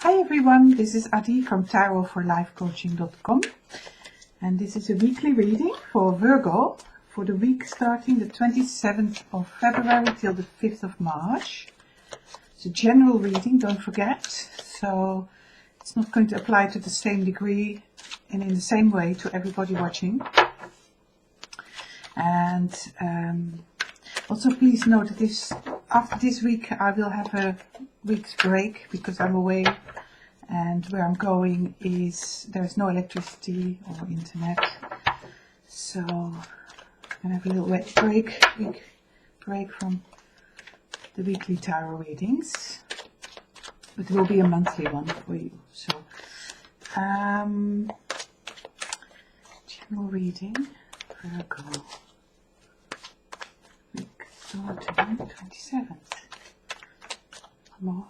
Hi everyone, this is Adi from tarotforlifecoaching.com, and this is a weekly reading for Virgo for the week starting the 27th of February till the 5th of March. It's a general reading, don't forget, so it's not going to apply to the same degree and in the same way to everybody watching. And also please note that after this week I will have a week's break because I'm away, and where I'm going is there's no electricity or internet, so I'm gonna have a little week break from the weekly tarot readings, but it will be a monthly one for you. So general reading, Virgo, week starting 27th. More.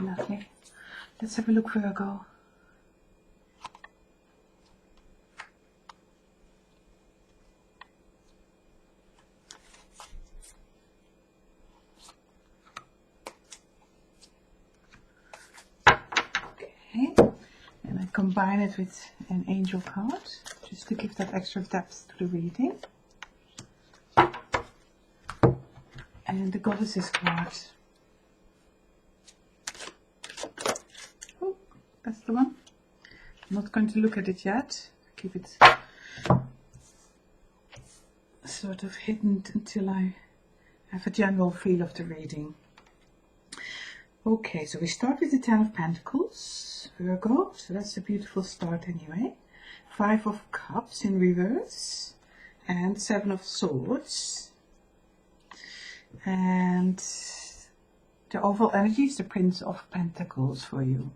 Lovely. Let's have a look, Virgo. Okay, and I combine it with an angel card just to give that extra depth to the reading. And the goddesses card. Oh, that's the one. I'm not going to look at it yet. Keep it sort of hidden until I have a general feel of the reading. Okay, so we start with the Ten of Pentacles, Virgo. So that's a beautiful start anyway. Five of Cups in reverse. And Seven of Swords. And the overall energy is the Prince of Pentacles for you.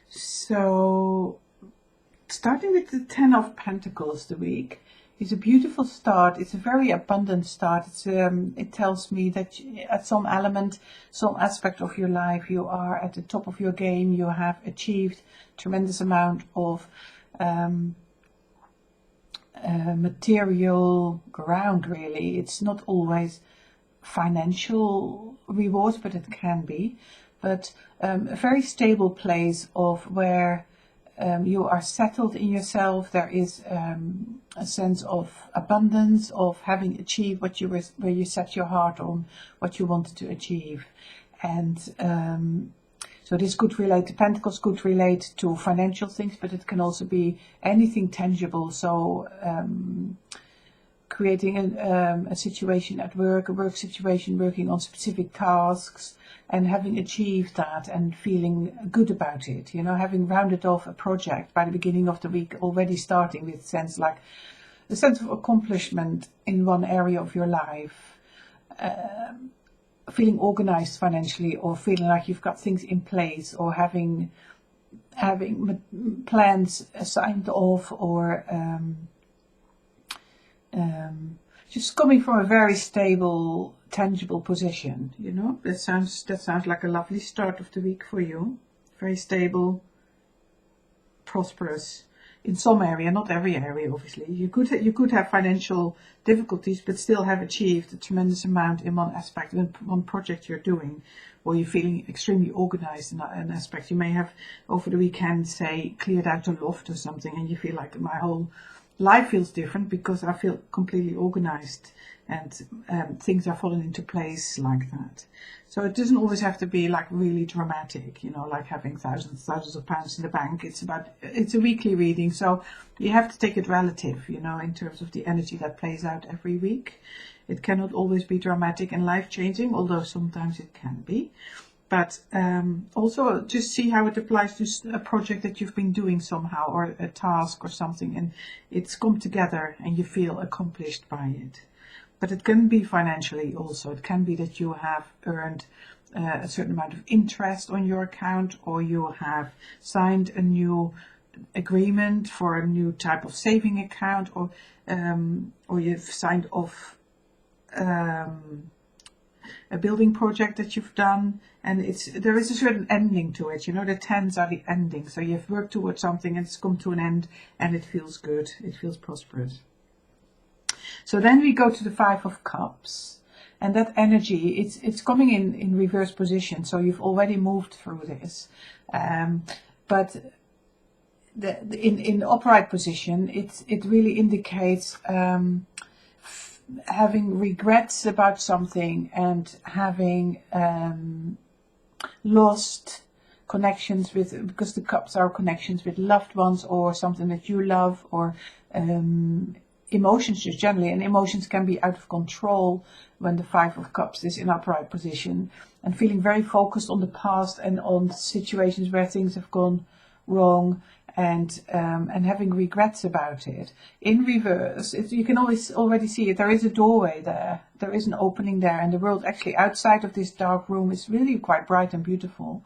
So starting with the Ten of Pentacles, the week is a beautiful start. It's a very abundant start. It tells me that at some element, some aspect of your life, you are at the top of your game. You have achieved tremendous amount of material ground, really. It's not always financial rewards, but it can be. But a very stable place of where you are settled in yourself. There is a sense of abundance, of having achieved what you were, where you set your heart on, what you wanted to achieve. And so this could relate to Pentacles, could relate to financial things, but it can also be anything tangible. So creating a situation at work, a work situation, working on specific tasks, and having achieved that and feeling good about it. You know, having rounded off a project by the beginning of the week, already starting with a sense of accomplishment in one area of your life. Feeling organized financially, or feeling like you've got things in place, or having plans signed off, or just coming from a very stable, tangible position. You know, that sounds like a lovely start of the week for you. Very stable, prosperous. In some area, not every area, obviously. You could have financial difficulties, but still have achieved a tremendous amount in one aspect, in one project you're doing, or you're feeling extremely organized in an aspect. You may have over the weekend, say, cleared out a loft or something, and you feel like my whole life feels different because I feel completely organized, and things are falling into place like that. So it doesn't always have to be like really dramatic, you know, like having thousands of pounds in the bank. It's a weekly reading, so you have to take it relative, you know, in terms of the energy that plays out every week. It cannot always be dramatic and life-changing, although sometimes it can be. But also just see how it applies to a project that you've been doing somehow, or a task or something, and it's come together and you feel accomplished by it. But it can be financially also. It can be that you have earned a certain amount of interest on your account, or you have signed a new agreement for a new type of saving account, or you've signed off a building project that you've done, and there is a certain ending to it. You know, the tens are the ending. So you've worked towards something and it's come to an end, and it feels good. It feels prosperous. So then we go to the Five of Cups, And that energy, it's coming in reverse position, so you've already moved through this. But in upright position, it really indicates having regrets about something and having lost connections with, because the cups are connections with loved ones or something that you love, or emotions just generally. And emotions can be out of control when the Five of Cups is in upright position, and feeling very focused on the past and on situations where things have gone wrong, and having regrets about it. In reverse, you can always already see it. There is a doorway there. There is an opening there, and the world actually outside of this dark room is really quite bright and beautiful.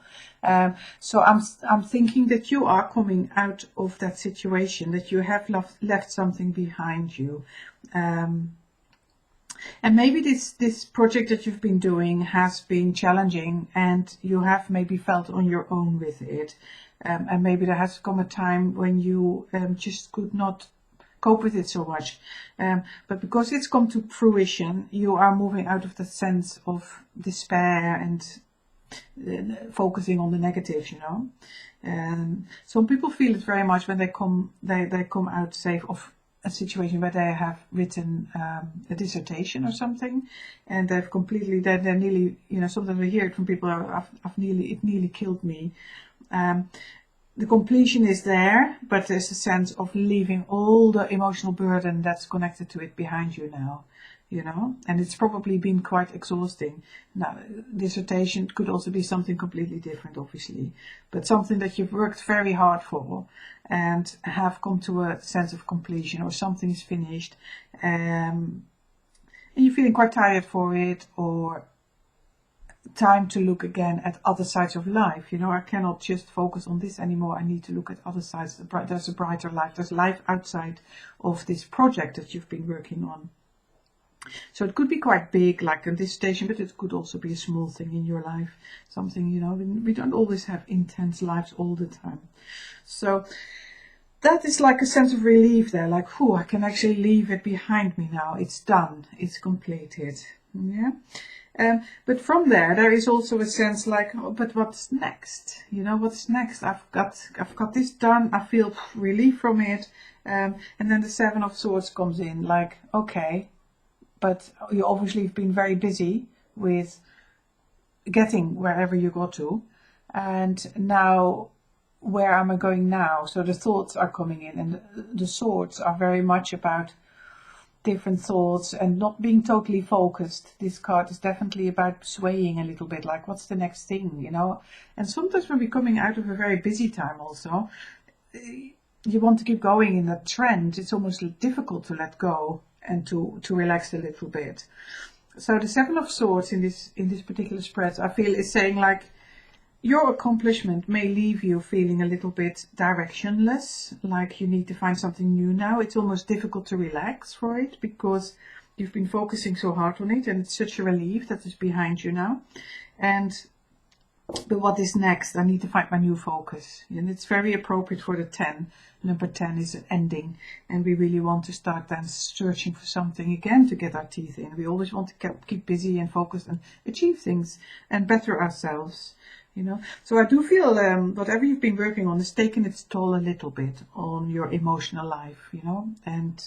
So I'm thinking that you are coming out of that situation, that you have left something behind you. And maybe this project that you've been doing has been challenging, and you have maybe felt on your own with it. And maybe there has come a time when you just could not cope with it so much. But because it's come to fruition, you are moving out of the sense of despair and focusing on the negatives, you know. Some people feel it very much when they come out safe of a situation where they have written a dissertation or something, and they're nearly, you know, sometimes we hear it from people, it nearly killed me. The completion is there, but there's a sense of leaving all the emotional burden that's connected to it behind you now, you know, and it's probably been quite exhausting. Now, dissertation could also be something completely different, obviously, but something that you've worked very hard for and have come to a sense of completion, or something is finished, and you're feeling quite tired for it, or time to look again at other sides of life. You know, I cannot just focus on this anymore. I need to look at other sides. There's a brighter life. There's life outside of this project that you've been working on. So it could be quite big, like a dissertation, but it could also be a small thing in your life. Something, you know, we don't always have intense lives all the time. So that is like a sense of relief there, like, whew, I can actually leave it behind me now. It's done. It's completed. Yeah. But from there is also a sense like, oh, but what's next? You know, what's next? I've got this done. I feel relief from it. And then the Seven of Swords comes in, like, okay, but you obviously have been very busy with getting wherever you got to. And now, where am I going now? So the thoughts are coming in, and the swords are very much about different thoughts and not being totally focused. This card is definitely about swaying a little bit, like, what's the next thing, you know? And sometimes when we're coming out of a very busy time also, you want to keep going in that trend. It's almost difficult to let go and to relax a little bit. So the Seven of Swords in this particular spread, I feel, is saying, like, your accomplishment may leave you feeling a little bit directionless, like you need to find something new now. It's almost difficult to relax for it because you've been focusing so hard on it, and it's such a relief that it's behind you now. But what is next? I need to find my new focus. And it's very appropriate for the 10. Number 10 is an ending, and we really want to start then searching for something again to get our teeth in. We always want to keep busy and focused and achieve things and better ourselves. You know, so I do feel whatever you've been working on is taking its toll a little bit on your emotional life, you know, and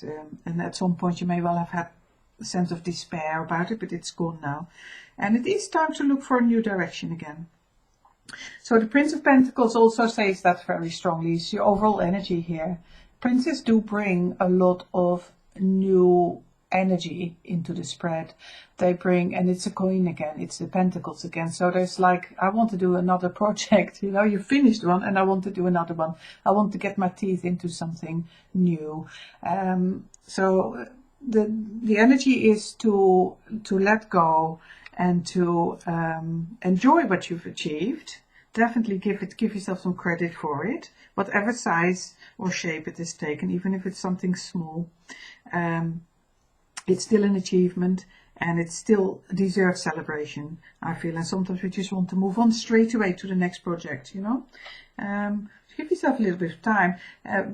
at some point you may well have had a sense of despair about it, but it's gone now. And it is time to look for a new direction again. So the Prince of Pentacles also says that very strongly. It's your overall energy here. Princes do bring a lot of new energy into the spread. They bring, and it's a coin again, it's the Pentacles again. So there's like, I want to do another project, you know, you finished one and I want to do another one. I want to get my teeth into something new. So the energy is to let go and to enjoy what you've achieved. Definitely give yourself some credit for it, whatever size or shape it is taken, even if it's something small. It's still an achievement, and it still deserves celebration, I feel. And sometimes we just want to move on straight away to the next project, you know. Give yourself a little bit of time,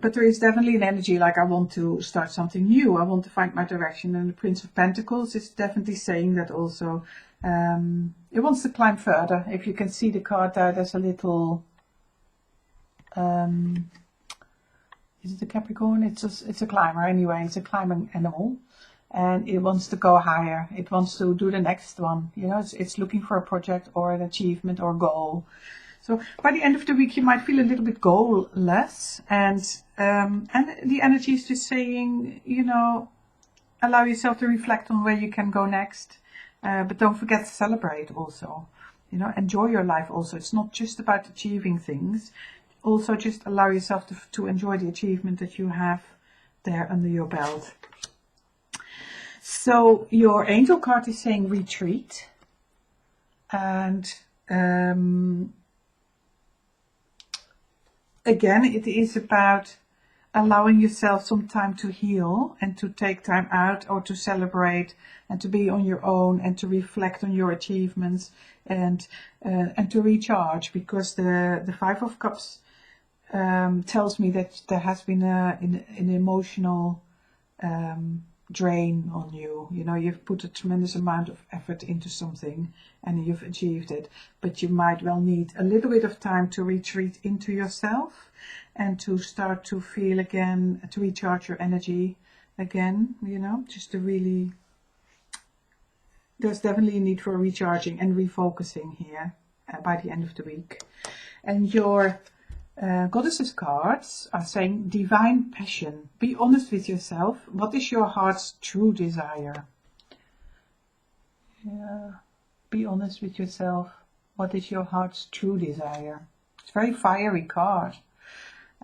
but there is definitely an energy like I want to start something new. I want to find my direction, and the Prince of Pentacles is definitely saying that also. It wants to climb further. If you can see the card there, there's a little. Is it a Capricorn? It's a climber anyway. It's a climbing animal, and it wants to go higher. It wants to do the next one. You know, it's looking for a project or an achievement or goal. So by the end of the week, you might feel a little bit goal-less, and the energy is just saying, you know, allow yourself to reflect on where you can go next, but don't forget to celebrate also. You know, enjoy your life also. It's not just about achieving things. Also, just allow yourself to enjoy the achievement that you have there under your belt. So your angel card is saying retreat, and again, it is about allowing yourself some time to heal and to take time out or to celebrate and to be on your own and to reflect on your achievements and to recharge, because the Five of Cups tells me that there has been an emotional drain on you. You know, you've put a tremendous amount of effort into something and you've achieved it, but you might well need a little bit of time to retreat into yourself and to start to feel again, to recharge your energy again, you know, just to really, there's definitely a need for recharging and refocusing here by the end of the week. And your Goddesses cards are saying divine passion. Be honest with yourself. What is your heart's true desire? Yeah. Be honest with yourself. What is your heart's true desire? It's a very fiery card.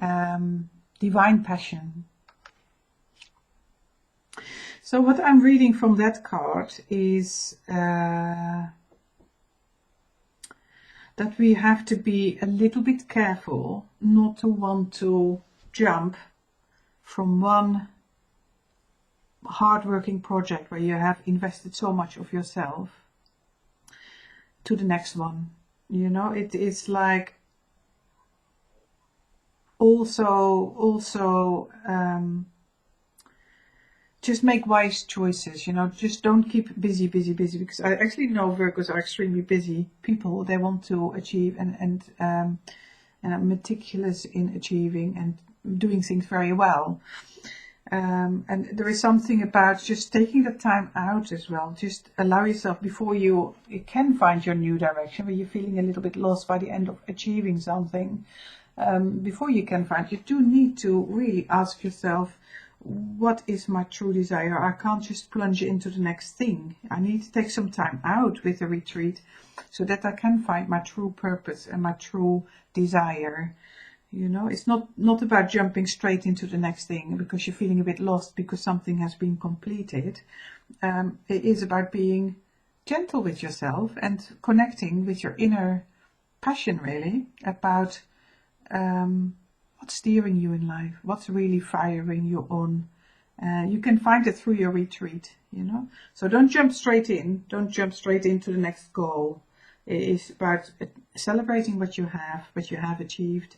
Divine passion. So what I'm reading from that card is that we have to be a little bit careful not to want to jump from one hard-working project where you have invested so much of yourself to the next one. You know, it is like also just make wise choices, you know, just don't keep busy, because I actually know Virgos are extremely busy people. They want to achieve and are meticulous in achieving and doing things very well. And there is something about just taking the time out as well. Just allow yourself, before you can find your new direction, where you're feeling a little bit lost by the end of achieving something, before you can find, you do need to really ask yourself, what is my true desire? I can't just plunge into the next thing. I need to take some time out with a retreat so that I can find my true purpose and my true desire. You know, it's not about jumping straight into the next thing because you're feeling a bit lost because something has been completed. It is about being gentle with yourself and connecting with your inner passion, really, about what's steering you in life, what's really firing you on. You can find it through your retreat, you know. So don't jump straight in. Don't jump straight into the next goal. It is about celebrating what you have achieved,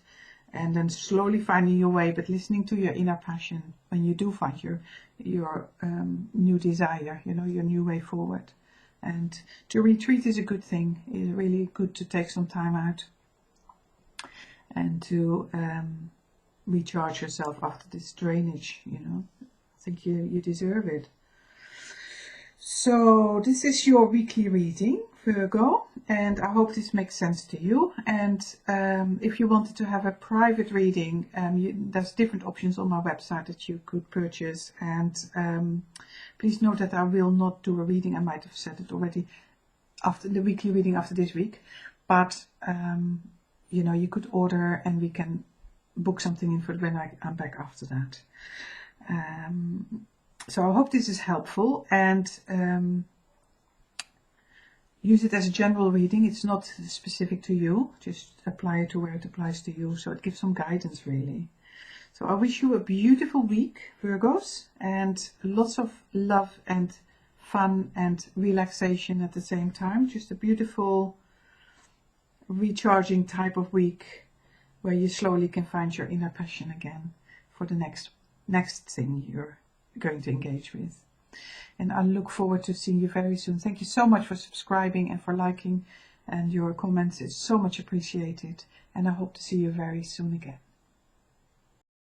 and then slowly finding your way, but listening to your inner passion when you do find your new desire, you know, your new way forward. And to retreat is a good thing. It's really good to take some time out and to recharge yourself after this drainage, you know. I think you deserve it. So this is your weekly reading, Virgo, and I hope this makes sense to you. And if you wanted to have a private reading, there's different options on my website that you could purchase. And please note that I will not do a reading. I might have said it already after the weekly reading after this week, but you know, you could order and we can book something in for when I'm back after that. So I hope this is helpful, and use it as a general reading. It's not specific to you, just apply it to where it applies to you, so it gives some guidance really. So I wish you a beautiful week, Virgos, and lots of love and fun and relaxation at the same time. Just a beautiful recharging type of week where you slowly can find your inner passion again for the next thing you're going to engage with. And I look forward to seeing you very soon. Thank you so much for subscribing and for liking, and your comments is so much appreciated. And I hope to see you very soon again.